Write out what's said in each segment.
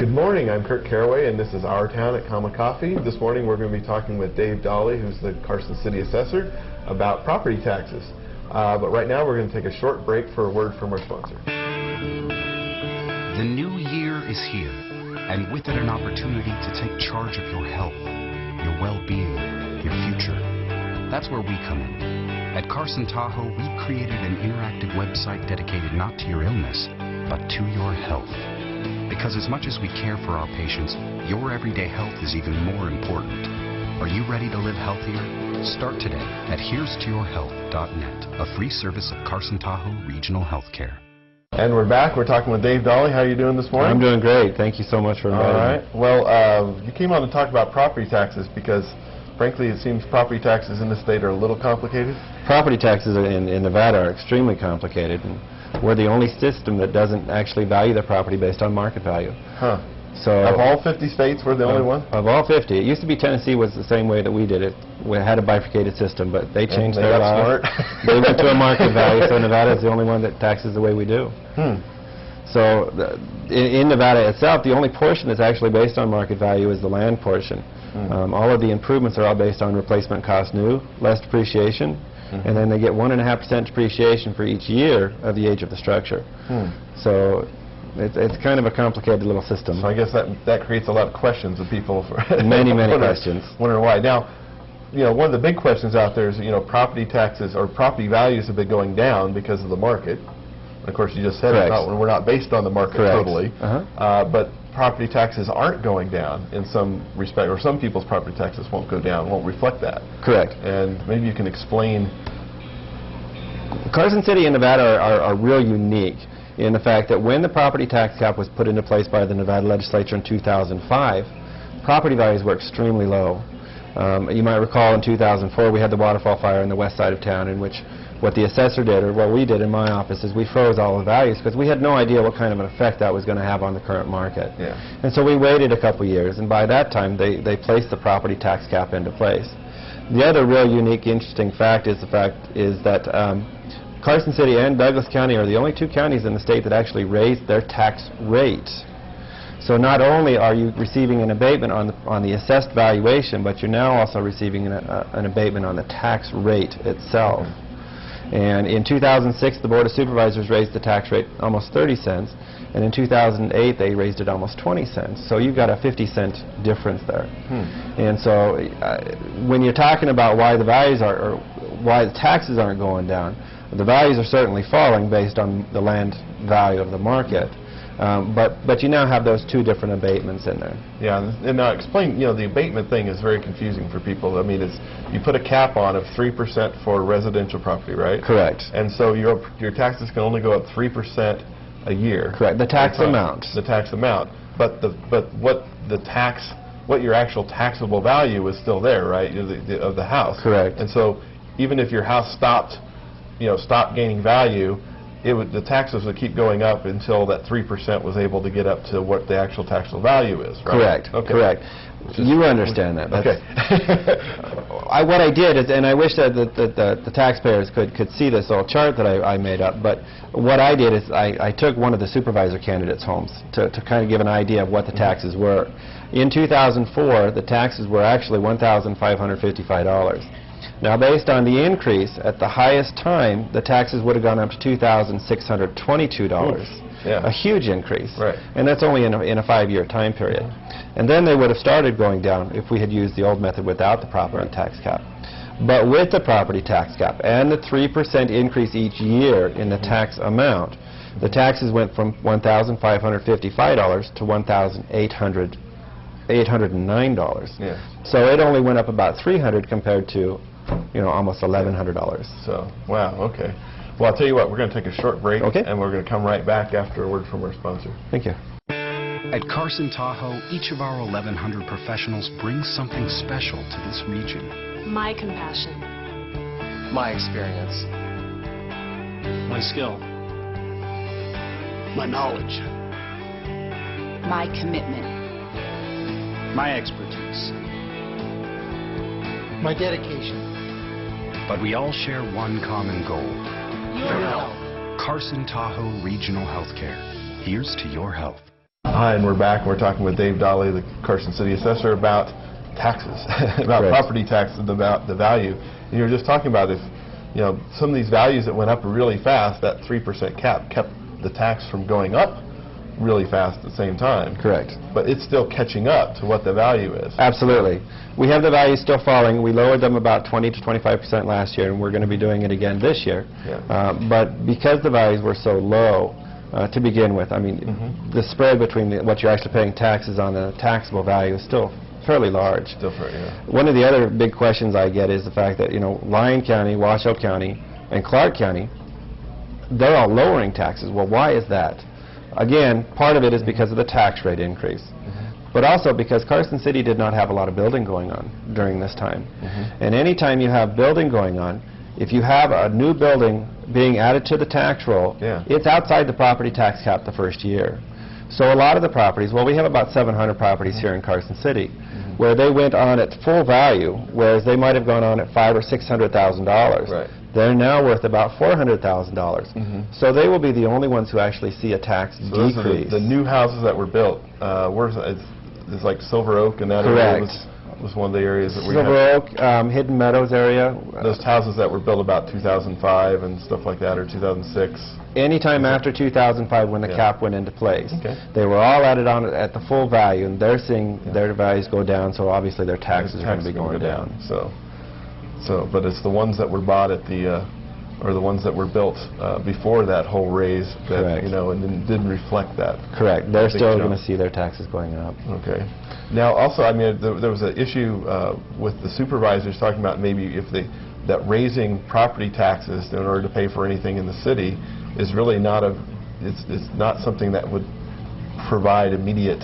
Good morning, I'm Kurt Caraway, and this is Our Town at Comma Coffee. This morning we're going to be talking with Dave Dawley, who's the Carson City Assessor, about property taxes. But right now we're going to take a short break for a word from our sponsor. The new year is here, and with it an opportunity to take charge of your health, your well-being, your future. That's where we come in. At Carson Tahoe, we've created an interactive website dedicated not to your illness, but to your health. Because as much as we care for our patients, your everyday health is even more important. Are you ready to live healthier? Start today at herestoyourhealth.net, a free service of Carson Tahoe Regional Healthcare. And we're back. We're talking with Dave Dawley. How are you doing this morning? I'm doing great. Thank you so much for inviting me. All right. Well, you came on to talk about property taxes because, frankly, it seems property taxes in the state are a little complicated. Property taxes in Nevada are extremely complicated, and we're the only system that doesn't actually value the property based on market value. Huh. So of all 50 states, we're the only one? Of all 50. It used to be Tennessee was the same way that we did it. We had a bifurcated system, but they changed their law. They went to a market value, so Nevada is the only one that taxes the way we do. So in Nevada itself, the only portion that's actually based on market value is the land portion. All of the improvements are all based on replacement cost new, less depreciation, and then they get 1.5% depreciation for each year of the age of the structure. So it's kind of a complicated little system. So I guess that creates a lot of questions of people. Many questions. Wonder why. Now, one of the big questions out there is, property taxes or property values have been going down because of the market. Of course, you just said we're not based on the market totally. But property taxes aren't going down in some respect, or some people's property taxes won't go down, won't reflect that. Correct. And maybe you can explain. Carson City and Nevada are real unique in the fact that when the property tax cap was put into place by the Nevada legislature in 2005, property values were extremely low. You might recall in 2004 we had the waterfall fire in the west side of town, in which what the assessor did, or what we did in my office, is we froze all the values because we had no idea what kind of an effect that was going to have on the current market. And so we waited a couple years, and by that time they placed the property tax cap into place. The other real unique, interesting fact is that Carson City and Douglas County are the only two counties in the state that actually raised their tax rate. So not only are you receiving an abatement on the assessed valuation, but you're now also receiving an abatement on the tax rate itself. And in 2006, the Board of Supervisors raised the tax rate almost 30 cents, and in 2008, they raised it almost 20 cents. So you've got a 50-cent difference there. And so when you're talking about why the values or why the taxes aren't going down, the values are certainly falling based on the land value of the market. But you now have those two different abatements in there. Yeah, and now explain, the abatement thing is very confusing for people. I mean, you put a cap on of 3% for residential property, right? Correct. And so your taxes can only go up 3% a year. Correct. The tax amount. The tax amount. But what your actual taxable value is still there, right? Of the house. Correct. And so even if your house stopped gaining value, the taxes would keep going up until that 3% was able to get up to what the actual taxable value is, right? Correct. Okay. Correct. You understand that. Okay. What I did is, and I wish that the taxpayers could see this little chart that I made up, but what I did is I took one of the supervisor candidates' homes to kind of give an idea of what the taxes were. In 2004, the taxes were actually $1,555. Now, based on the increase, at the highest time, the taxes would have gone up to $2,622. A huge increase. Right. And that's only in a 5-year time period. And then they would have started going down if we had used the old method without the property tax cap. But with the property tax cap and the 3% increase each year in the tax amount, the taxes went from $1,555 to $1,809. So it only went up about $300 compared to almost $1,100. So, wow, okay. Well, I'll tell you what, we're going to take a short break, and we're going to come right back after a word from our sponsor. Thank you. At Carson Tahoe, each of our 1,100 professionals brings something special to this region. My compassion. My experience. My skill. My knowledge. My commitment. My expertise. My dedication. But we all share one common goal. Your health. Carson Tahoe Regional Healthcare. Here's to your health. Hi, and we're back. We're talking with Dave Dawley, the Carson City Assessor, about taxes, about property taxes, about the value. And you were just talking about if, some of these values that went up really fast, that 3% cap kept the tax from going up really fast at the same time. Correct. But it's still catching up to what the value is. Absolutely. We have the values still falling. We lowered them about 20 to 25% last year, and we're going to be doing it again this year. Yeah. But because the values were so low to begin with, I mean, the spread between what you're actually paying taxes on the taxable value is still fairly large. Still fairly, yeah. One of the other big questions I get is the fact that, Lyon County, Washoe County, and Clark County, they're all lowering taxes. Well, why is that? Again, part of it is because of the tax rate increase, but also because Carson City did not have a lot of building going on during this time. And any time you have building going on, if you have a new building being added to the tax roll, it's outside the property tax cap the first year. So a lot of the properties, well, we have about 700 properties here in Carson City, where they went on at full value, whereas they might have gone on at $500,000 or $600,000. Right. They're now worth about $400,000. So they will be the only ones who actually see a tax so those decrease. are the new houses that were built. It's like Silver Oak and that area was one of the areas that we Silver Oak, Hidden Meadows area. Those houses that were built about 2005 and stuff like that, or 2006. Anytime after 2005 when the cap went into place. They were all added on at the full value, and they're seeing their values go down, so obviously their taxes are going to be going down. But it's the ones that were bought at the, or the ones that were built before that whole raise that, and didn't reflect that. Correct. They're still going to see their taxes going up. Okay. Now, also, I mean, there was an issue with the supervisors talking about maybe if that raising property taxes in order to pay for anything in the city is really not it's not something that would provide immediate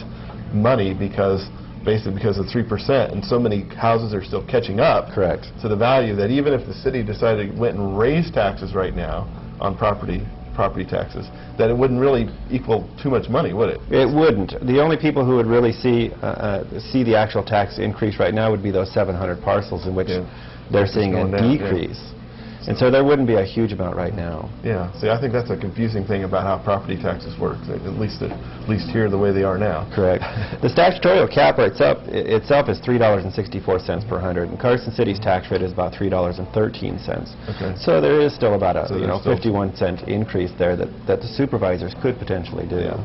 money basically because of 3%, and so many houses are still catching up to the value that even if the city decided went and raised taxes right now on property taxes, that it wouldn't really equal too much money, would it? It wouldn't. The only people who would really see the actual tax increase right now would be those 700 parcels in which they're seeing a decrease. And so there wouldn't be a huge amount right now. Yeah. See, I think that's a confusing thing about how property taxes work, at least here the way they are now. Correct. The statutory cap itself is $3.64 per hundred, and Carson City's tax rate is about $3.13. Okay. So there is still about a 51-cent increase there that the supervisors could potentially do. Yeah.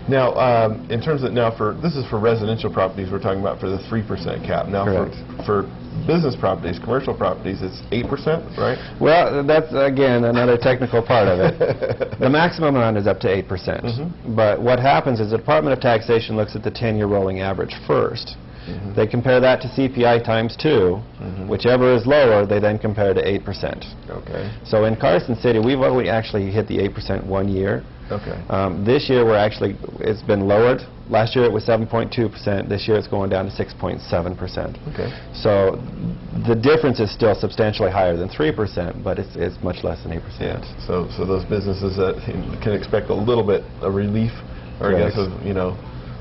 Now, in terms of this is for residential properties we're talking about for the 3% cap. Now, for business properties, commercial properties, it's 8%, right? Well, that's again another technical part of it. The maximum amount is up to 8%. But what happens is the Department of Taxation looks at the 10-year rolling average first. They compare that to CPI times 2. Whichever is lower, they then compare to 8%. Okay. So in Carson City, we've only actually hit the 8% one year. Okay. This year it's been lowered. Last year it was 7.2%. This year it's going down to 6.7%. Okay. So the difference is still substantially higher than 3%, but it's much less than 8%. Yeah. So those businesses that can expect a little bit of relief, or I guess of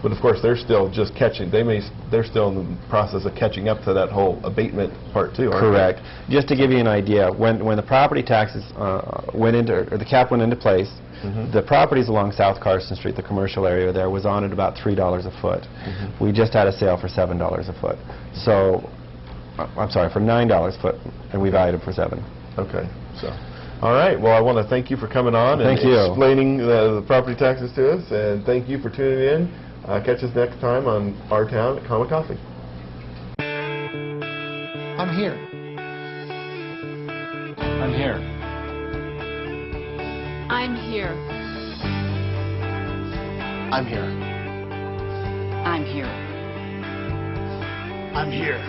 but of course they're still just catching. They're still in the process of catching up to that whole abatement part too. Correct. Just to give you an idea, when the property taxes the cap went into place, the properties along South Carson Street, the commercial area there, was on at about $3 a foot. We just had a sale for $7 a foot. So, I'm sorry, for $9 a foot, and we valued it for $7. Okay. So, all right. Well, I want to thank you for coming on and explaining the property taxes to us, and thank you for tuning in. Catch us next time on Our Town at Comic Coffee. I'm here. I'm here. I'm here. I'm here. I'm here. I'm here.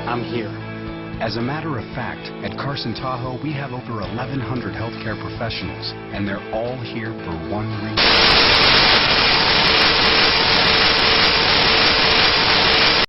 I'm here. As a matter of fact, at Carson Tahoe, we have over 1,100 healthcare professionals, and they're all here for one reason.